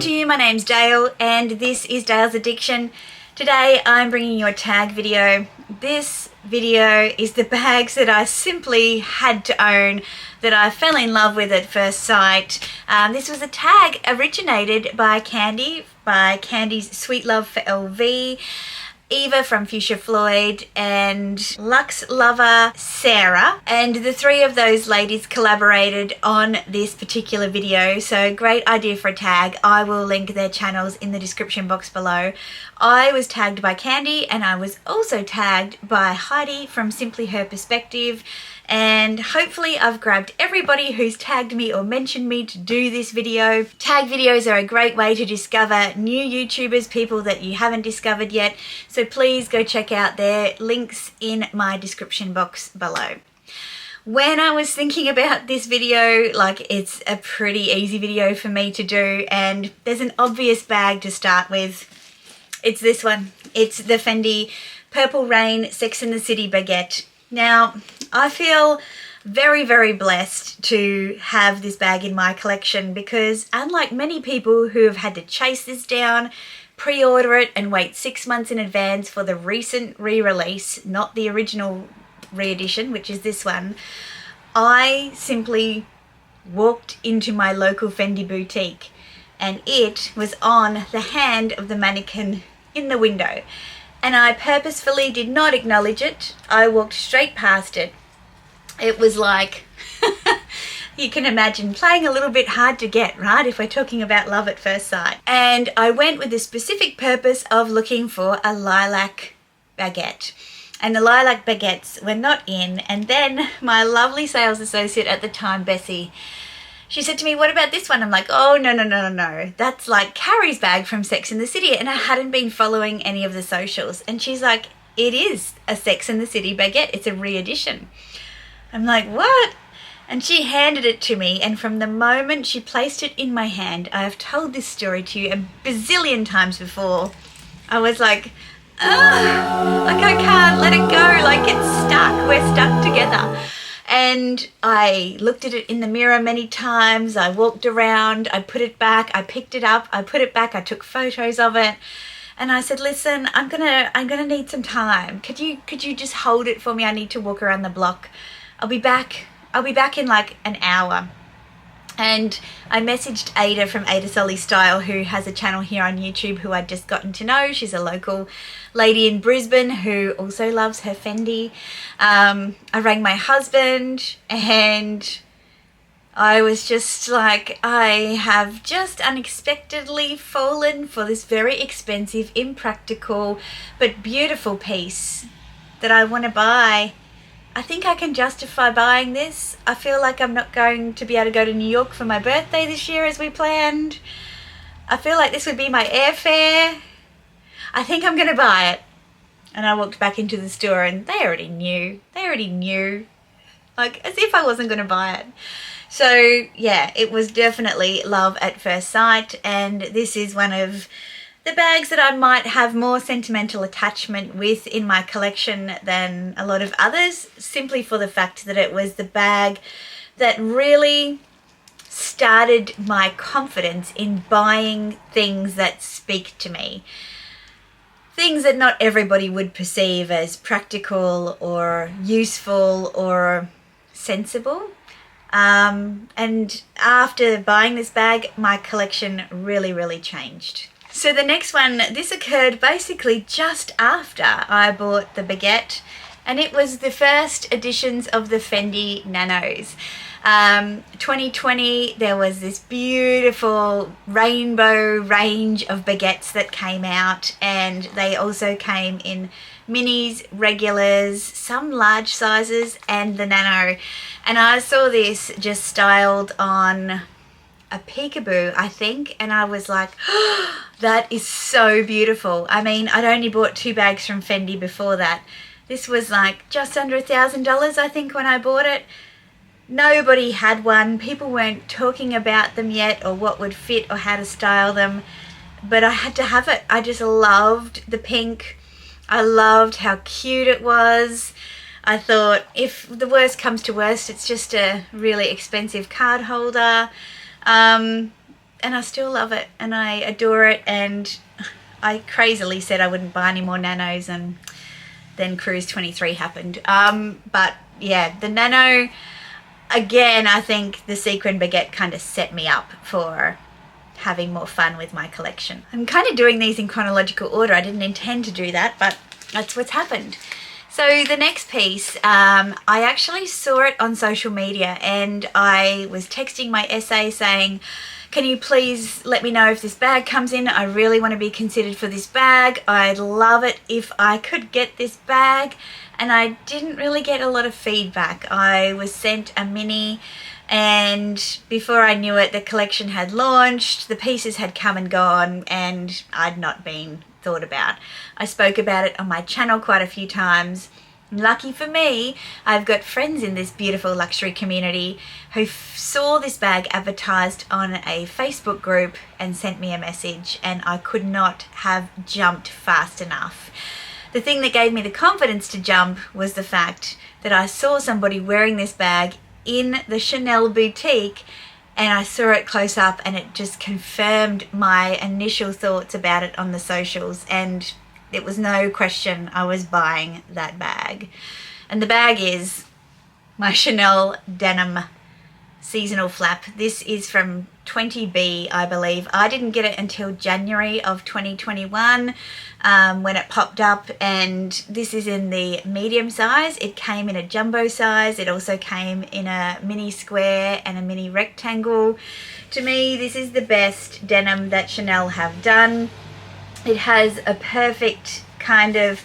to you. My name's Dale and this is Dale's Addiction. Today I'm bringing you a tag video. This video is the bags that I simply had to own, that I fell in love with at first sight. This was a tag originated by Candy, by Candy's Sweet Love for LV, Eva from Fuchsia Floyd, and Luxe Lover Sarah, and the three of those ladies collaborated on this particular video. So great idea for a tag. I will link their channels in the description box below. I was tagged by Candy and I was also tagged by Heidi from Simply Her Perspective, and hopefully I've grabbed everybody who's tagged me or mentioned me to do this video. Tag videos are a great way to discover new YouTubers, people that you haven't discovered yet, so please go check out their links in my description box below. When I was thinking about this video, like, it's a pretty easy video for me to do, and there's an obvious bag to start with. It's this one. It's the Fendi Purple Rain Sex and the City Baguette. Now, I feel very, very blessed to have this bag in my collection because, unlike many people who have had to chase this down, pre-order it and wait 6 months in advance for the recent re-release, not the original re-edition, which is this one, I simply walked into my local Fendi boutique and it was on the hand of the mannequin in the window. And I purposefully did not acknowledge it. I walked straight past it. It was like, you can imagine, playing a little bit hard to get, right? If we're talking about love at first sight. And I went with the specific purpose of looking for a lilac baguette. And the lilac baguettes were not in. And then my lovely sales associate at the time, Bessie, she said to me, what about this one? I'm like, oh, no. That's like Carrie's bag from Sex and the City. And I hadn't been following any of the socials. And she's like, it is a Sex and the City baguette. It's a re-edition. I'm like, what? And she handed it to me. And from the moment she placed it in my hand, I have told this story to you a bazillion times before. I was like, like I can't let it go. Like, it's stuck. We're stuck together. And I looked at it in the mirror many times. I walked around, I put it back, I picked it up, I put it back, I took photos of it. And I said, listen, I'm gonna need some time. Could you just hold it for me? I need to walk around the block. I'll be back in like an hour. And I messaged Ada from Ada Solly Style, who has a channel here on YouTube, who I'd just gotten to know. She's a local lady in Brisbane who also loves her Fendi. I rang my husband and I was just like, I have just unexpectedly fallen for this very expensive, impractical, but beautiful piece that I want to buy. I think I can justify buying this. I feel like I'm not going to be able to go to New York for my birthday this year as we planned. I feel like this would be my airfare. I think I'm going to buy it. And I walked back into the store and they already knew. Like, as if I wasn't going to buy it. So, yeah, it was definitely love at first sight. And this is one of the bags that I might have more sentimental attachment with in my collection than a lot of others, simply for the fact that it was the bag that really started my confidence in buying things that speak to me. Things that not everybody would perceive as practical or useful or sensible. And after buying this bag, my collection really changed. So the next one, this occurred basically just after I bought the Baguette, and it was the first editions of the Fendi Nanos. 2020, there was this beautiful rainbow range of baguettes that came out, and they also came in minis, regulars, some large sizes, and the Nano. And I saw this just styled on a Peekaboo, I think, and I was like, oh, that is so beautiful. I mean, I'd only bought 2 bags from Fendi before that. This was like just under $1,000, I think, when I bought it. Nobody had one. People weren't talking about them yet or what would fit or how to style them, but I had to have it. I just loved the pink. I loved how cute it was. I thought, if the worst comes to worst, it's just a really expensive card holder. I still love it and I adore it, and I crazily said I wouldn't buy any more Nanos, and then Cruise 23 happened. But yeah, the Nano, again, I think the sequin baguette kind of set me up for having more fun with my collection. I'm kind of doing these in chronological order. I didn't intend to do that, but that's what's happened. So the next piece, I actually saw it on social media, and I was texting my SA saying, can you please let me know if this bag comes in? I really want to be considered for this bag. I'd love it if I could get this bag. And I didn't really get a lot of feedback. I was sent a mini, and before I knew it, the collection had launched, the pieces had come and gone, and I'd not been thought about. I spoke about it on my channel quite a few times. Lucky for me, I've got friends in this beautiful luxury community who saw this bag advertised on a Facebook group and sent me a message, and I could not have jumped fast enough. The thing that gave me the confidence to jump was the fact that I saw somebody wearing this bag in the Chanel boutique, and I saw it close up, and it just confirmed my initial thoughts about it on the socials, and it was no question I was buying that bag. And the bag is my Chanel Denim seasonal flap. This is from 20B, I believe. I didn't get it until January of 2021 when it popped up, and this is in the medium size. It came in a jumbo size. It also came in a mini square and a mini rectangle. To me, this is the best denim that Chanel have done. It has a perfect kind of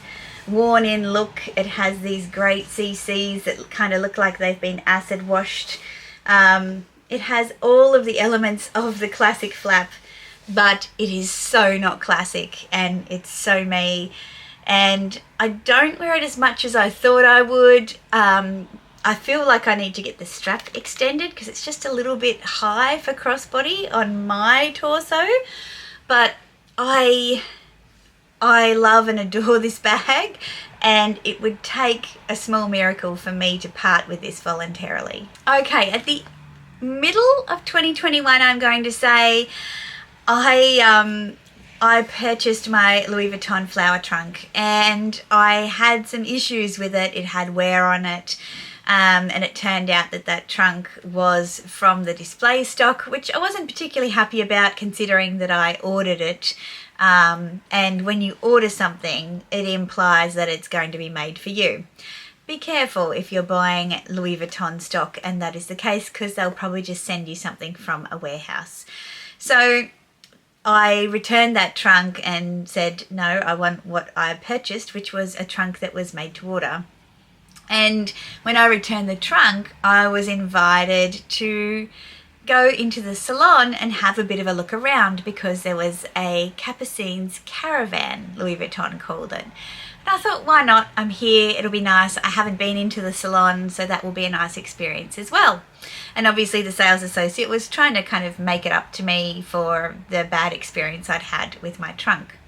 worn-in look. It has these great CCs that kind of look like they've been acid washed. It has all of the elements of the classic flap, but it is so not classic, and it's so me. And I don't wear it as much as I thought I would. I feel like I need to get the strap extended because it's just a little bit high for crossbody on my torso, but I love and adore this bag, and it would take a small miracle for me to part with this voluntarily. Okay, at the middle of 2021, I'm going to say, I purchased my Louis Vuitton flower trunk, and I had some issues with it. It had wear on it. And it turned out that that trunk was from the display stock, which I wasn't particularly happy about considering that I ordered it. And when you order something, it implies that it's going to be made for you. Be careful if you're buying Louis Vuitton stock and that is the case, because they'll probably just send you something from a warehouse. So I returned that trunk and said, no, I want what I purchased, which was a trunk that was made to order. And when I returned the trunk, I was invited to go into the salon and have a bit of a look around, because there was a Capucines caravan, Louis Vuitton called it. And I thought, why not? I'm here, it'll be nice. I haven't been into the salon, so that will be a nice experience as well. And obviously the sales associate was trying to kind of make it up to me for the bad experience I'd had with my trunk.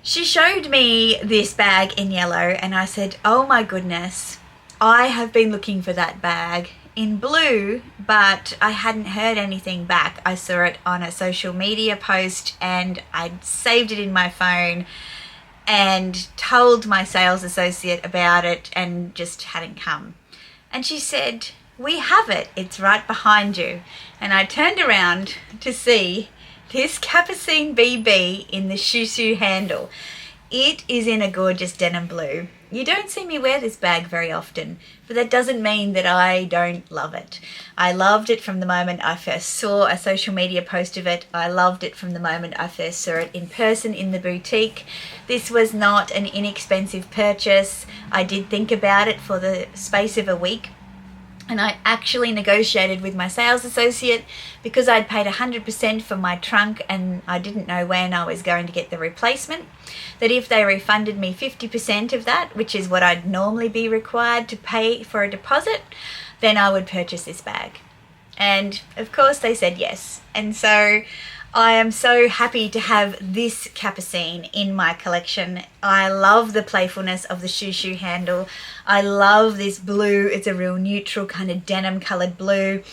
She showed me this bag in yellow, and I said, oh my goodness, I have been looking for that bag in blue, but I hadn't heard anything back. I saw it on a social media post, and I'd saved it in my phone and told my sales associate about it, and just hadn't come. And she said, we have it, it's right behind you. And I turned around to see this Capucine BB in the shoo handle. It is in a gorgeous denim blue. You don't see me wear this bag very often, but that doesn't mean that I don't love it. I loved it from the moment I first saw a social media post of it. I loved it from the moment I first saw it in person in the boutique. This was not an inexpensive purchase. I did think about it for the space of a week, and I actually negotiated with my sales associate, because I'd paid 100% for my trunk and I didn't know when I was going to get the replacement, that if they refunded me 50% of that, which is what I'd normally be required to pay for a deposit, then I would purchase this bag. And of course they said yes. And so I am so happy to have this Capucine in my collection. I love the playfulness of the shoo handle. I love this blue. It's a real neutral kind of denim coloured blue.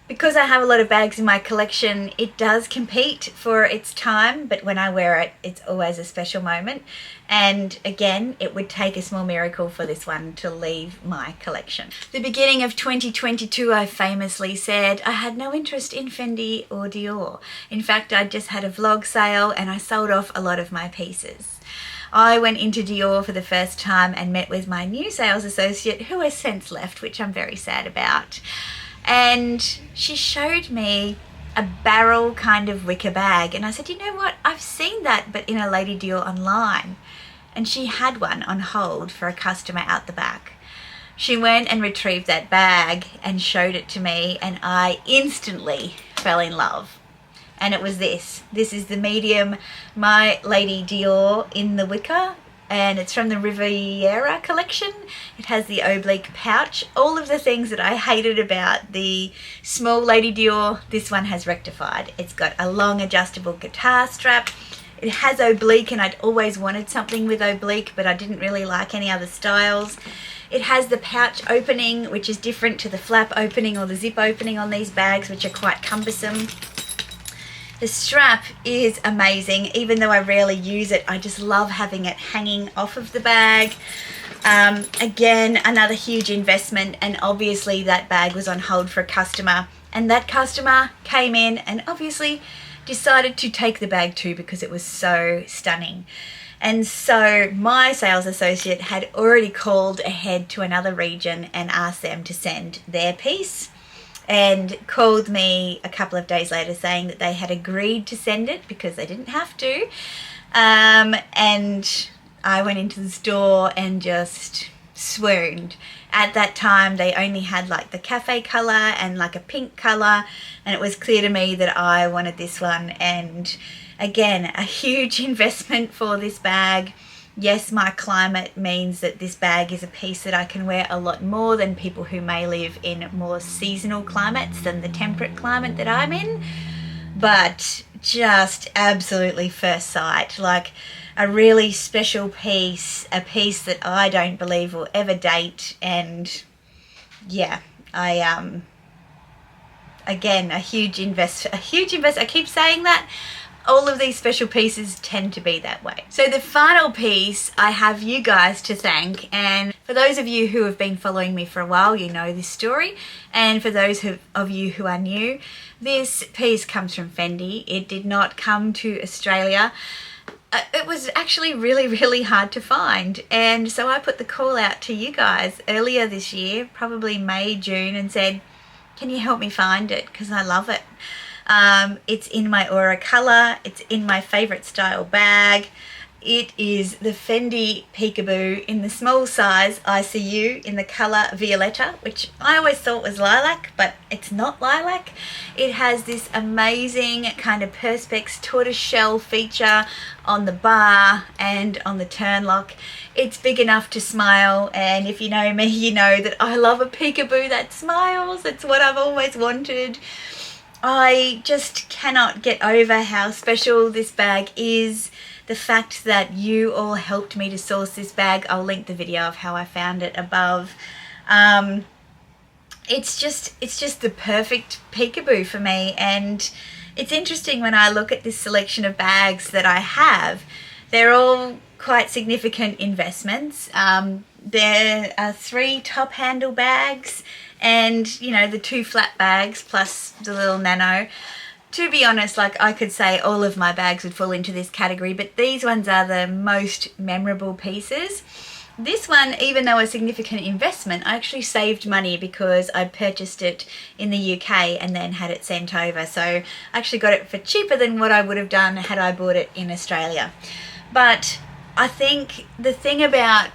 Because I have a lot of bags in my collection, it does compete for its time, but when I wear it, it's always a special moment. And again, it would take a small miracle for this one to leave my collection. The beginning of 2022, I famously said I had no interest in Fendi or Dior. In fact, I just had a vlog sale and I sold off a lot of my pieces. I went into Dior for the first time and met with my new sales associate, who has since left, which I'm very sad about. And she showed me a barrel kind of wicker bag. And I said, you know what? I've seen that, but in a Lady Dior online. And she had one on hold for a customer out the back. She went and retrieved that bag and showed it to me, and I instantly fell in love. And it was this. This is the medium My Lady Dior in the wicker. And it's from the Riviera collection. It has the oblique pouch. All of the things that I hated about the small Lady Dior, this one has rectified. It's got a long adjustable guitar strap. It has oblique, and I'd always wanted something with oblique, but I didn't really like any other styles. It has the pouch opening, which is different to the flap opening or the zip opening on these bags, which are quite cumbersome. The strap is amazing. Even though I rarely use it, I just love having it hanging off of the bag. Again, another huge investment, and obviously that bag was on hold for a customer, and that customer came in and obviously decided to take the bag too because it was so stunning. And so my sales associate had already called ahead to another region and asked them to send their piece, and called me a couple of days later saying that they had agreed to send it because they didn't have to. And I went into the store and just swooned. At that time, they only had like the cafe color and like a pink color, and it was clear to me that I wanted this one. And again, a huge investment for this bag. Yes, my climate means that this bag is a piece that I can wear a lot more than people who may live in more seasonal climates than the temperate climate that I'm in. But just absolutely first sight, like a really special piece, a piece that I don't believe will ever date. And yeah, again, a huge invest. I keep saying that. All of these special pieces tend to be that way. So the final piece, I have you guys to thank. And for those of you who have been following me for a while, you know this story. And for those of you who are new, this piece comes from Fendi. It did not come to Australia. It was actually really hard to find. And so I put the call out to you guys earlier this year, probably May, June, and said, can you help me find it? Because I love it. It's in my aura color. It's in my favorite style bag. It is the Fendi Peekaboo in the small size ICU in the color Violetta, which I always thought was lilac, but it's not lilac. It has this amazing kind of perspex tortoiseshell feature on the bar and on the turn lock. It's big enough to smile, and if you know me, you know that I love a peekaboo that smiles. It's what I've always wanted. I just cannot get over how special this bag is. The fact that you all helped me to source this bag, I'll link the video of how I found it above. It's just the perfect peekaboo for me. And it's interesting when I look at this selection of bags that I have, they're all quite significant investments. There are 3 top handle bags and, you know, the 2 flat bags plus the little Nano. To be honest, like, I could say all of my bags would fall into this category, but these ones are the most memorable pieces. This one, even though a significant investment, I actually saved money because I purchased it in the UK and then had it sent over. So I actually got it for cheaper than what I would have done had I bought it in Australia. But I think the thing about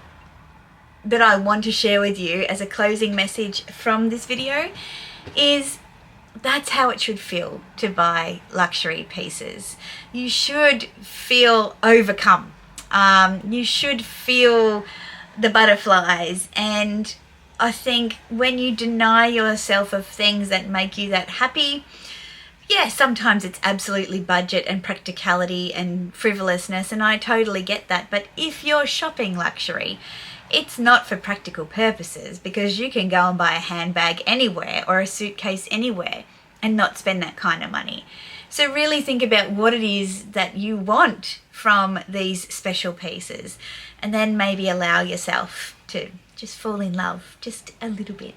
that I want to share with you as a closing message from this video is that's how it should feel to buy luxury pieces. You should feel overcome. You should feel the butterflies. And I think when you deny yourself of things that make you that happy, yeah, sometimes it's absolutely budget and practicality and frivolousness, and I totally get that. But if you're shopping luxury, it's not for practical purposes, because you can go and buy a handbag anywhere or a suitcase anywhere. and not spend that kind of money. So really think about what it is that you want from these special pieces, and then maybe allow yourself to just fall in love just a little bit.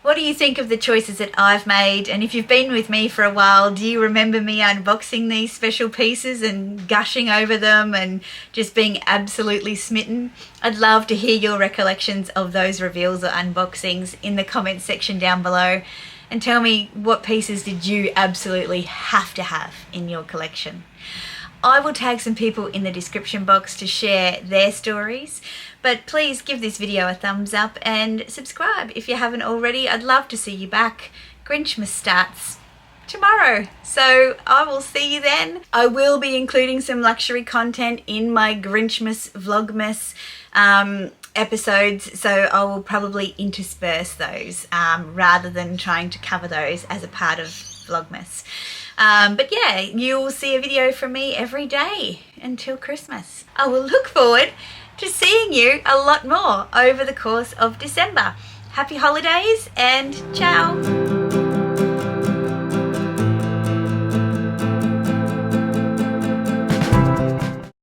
What do you think of the choices that I've made? And if you've been with me for a while, do you remember me unboxing these special pieces and gushing over them and just being absolutely smitten? I'd love to hear your recollections of those reveals or unboxings in the comments section down below, and tell me, what pieces did you absolutely have to have in your collection? I will tag some people in the description box to share their stories, but please give this video a thumbs up and subscribe if you haven't already. I'd love to see you back. Grinchmas starts tomorrow, so I will see you then. I will be including some luxury content in my Grinchmas Vlogmas episodes, so I will probably intersperse those rather than trying to cover those as a part of Vlogmas. But yeah, you will see a video from me every day until Christmas. I will look forward to seeing you a lot more over the course of December. Happy holidays and ciao!